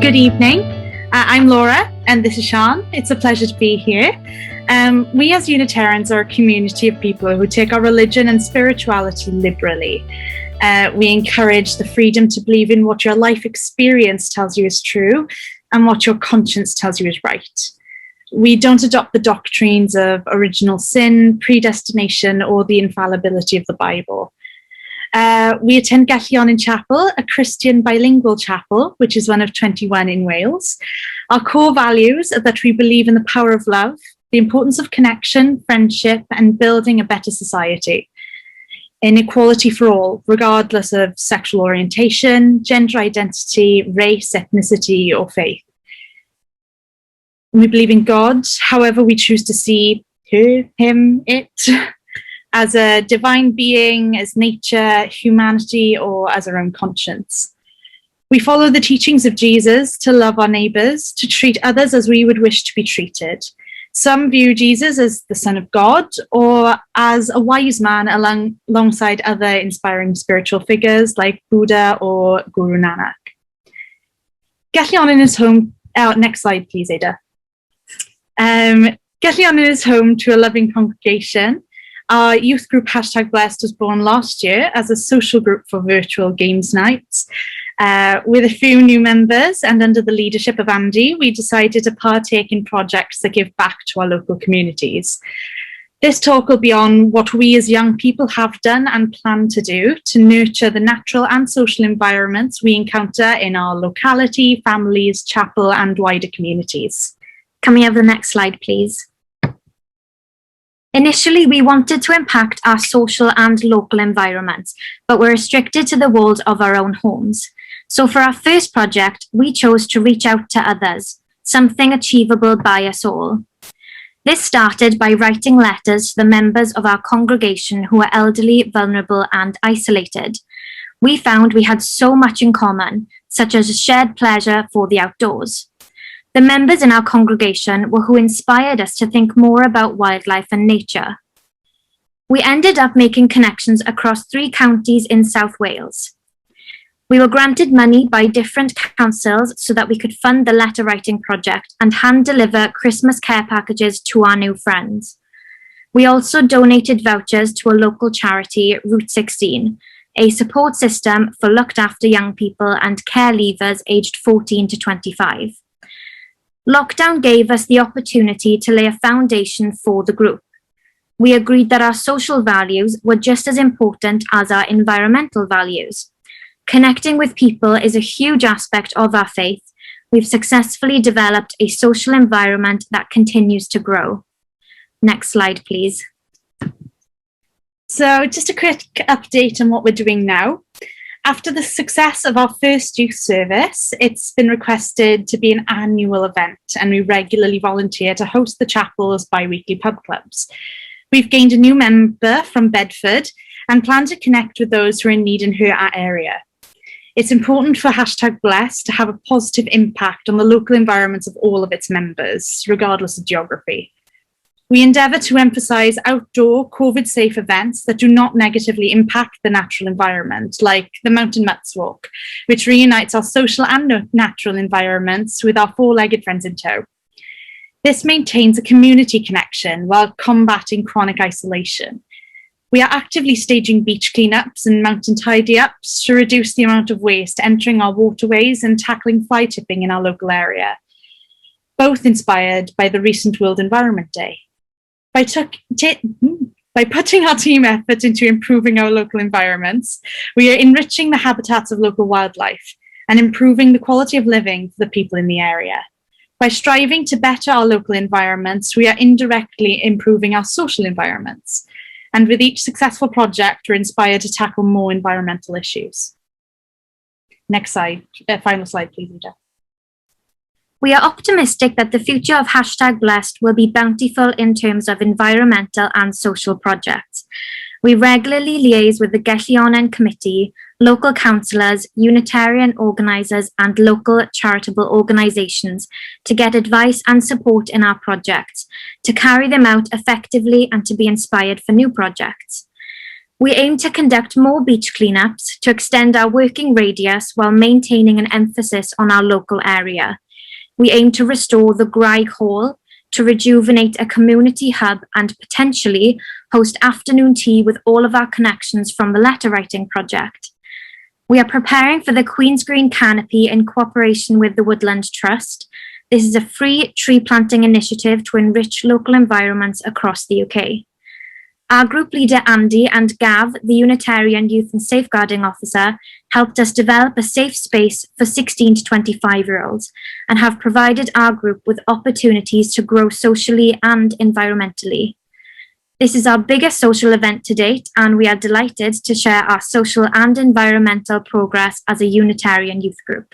Good evening. I'm Laura and this is Sian. It's a pleasure to be here. We as Unitarians are a community of people who take our religion and spirituality liberally. We encourage the freedom to believe in what your life experience tells you is true and what your conscience tells you is right. We don't adopt the doctrines of original sin, predestination, or the infallibility of the Bible. We attend Gellionnen Chapel, a Christian bilingual chapel, which is one of 21 in Wales. Our core values are that we believe in the power of love, the importance of connection, friendship, and building a better society. In equality for all, regardless of sexual orientation, gender identity, race, ethnicity, or faith. We believe in God, however we choose to see her, him, it, as a divine being, as nature, humanity, or as our own conscience. We follow the teachings of Jesus to love our neighbours, to treat others as we would wish to be treated. Some view Jesus as the Son of God or as a wise man alongside other inspiring spiritual figures like Buddha or Guru Nanak. Gellionnen is home, next slide please, Ada. Gellionnen is home to a loving congregation. Our youth group #Blessed was born last year as a social group for virtual games nights. With a few new members and under the leadership of Andy, we decided to partake in projects that give back to our local communities. This talk will be on what we as young people have done and plan to do to nurture the natural and social environments we encounter in our locality, families, chapel, and wider communities. Can we have the next slide, please? Initially, we wanted to impact our social and local environments, but were restricted to the walls of our own homes. So for our first project, we chose to reach out to others, something achievable by us all. This started by writing letters to the members of our congregation who are elderly, vulnerable, and isolated. We found we had so much in common, such as a shared pleasure for the outdoors. The members in our congregation were who inspired us to think more about wildlife and nature. We ended up making connections across 3 counties in South Wales. We were granted money by different councils so that we could fund the letter writing project and hand deliver Christmas care packages to our new friends. We also donated vouchers to a local charity, Route 16, a support system for looked after young people and care leavers aged 14 to 25. Lockdown gave us the opportunity to lay a foundation for the group. We agreed that our social values were just as important as our environmental values. Connecting with people is a huge aspect of our faith. We've successfully developed a social environment that continues to grow. Next slide, please. So just a quick update on what we're doing now. After the success of our first youth service, it's been requested to be an annual event, and we regularly volunteer to host the chapel's bi-weekly pub clubs. We've gained a new member from Bedford and plan to connect with those who are in need in her area. It's important for #Blessed to have a positive impact on the local environments of all of its members, regardless of geography. We endeavour to emphasise outdoor, COVID-safe events that do not negatively impact the natural environment, like the Mountain Mutts Walk, which reunites our social and natural environments with our 4-legged friends in tow. This maintains a community connection while combating chronic isolation. We are actively staging beach cleanups and mountain tidy-ups to reduce the amount of waste entering our waterways and tackling fly tipping in our local area, both inspired by the recent World Environment Day. By putting our team effort into improving our local environments, we are enriching the habitats of local wildlife and improving the quality of living for the people in the area. By striving to better our local environments, we are indirectly improving our social environments. And with each successful project, we're inspired to tackle more environmental issues. Next slide, final slide, please, Ida. We are optimistic that the future of #Blessed will be bountiful in terms of environmental and social projects. We regularly liaise with the Gellionnen Committee, local councillors, Unitarian organisers and local charitable organisations to get advice and support in our projects, to carry them out effectively and to be inspired for new projects. We aim to conduct more beach cleanups to extend our working radius while maintaining an emphasis on our local area. We aim to restore the Graig Hall, to rejuvenate a community hub and potentially host afternoon tea with all of our connections from the letter writing project. We are preparing for the Queen's Green Canopy in cooperation with the Woodland Trust. This is a free tree planting initiative to enrich local environments across the UK. Our group leader Andy and Gav, the Unitarian Youth and Safeguarding Officer, helped us develop a safe space for 16 to 25-year-olds and have provided our group with opportunities to grow socially and environmentally. This is our biggest social event to date, and we are delighted to share our social and environmental progress as a Unitarian youth group.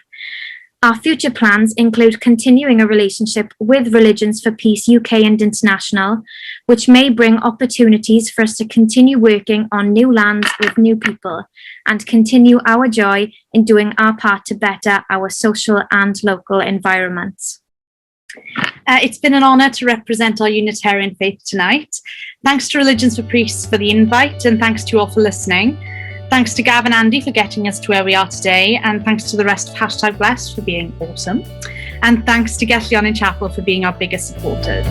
Our future plans include continuing a relationship with Religions for Peace UK and International, which may bring opportunities for us to continue working on new lands with new people and continue our joy in doing our part to better our social and local environments. It's been an honour to represent our Unitarian faith tonight. Thanks to Religions for Peace for the invite, and thanks to you all for listening. Thanks to Gav and Andy for getting us to where we are today, and thanks to the rest of #Blessed for being awesome. And thanks to Gellionnen Chapel for being our biggest supporters.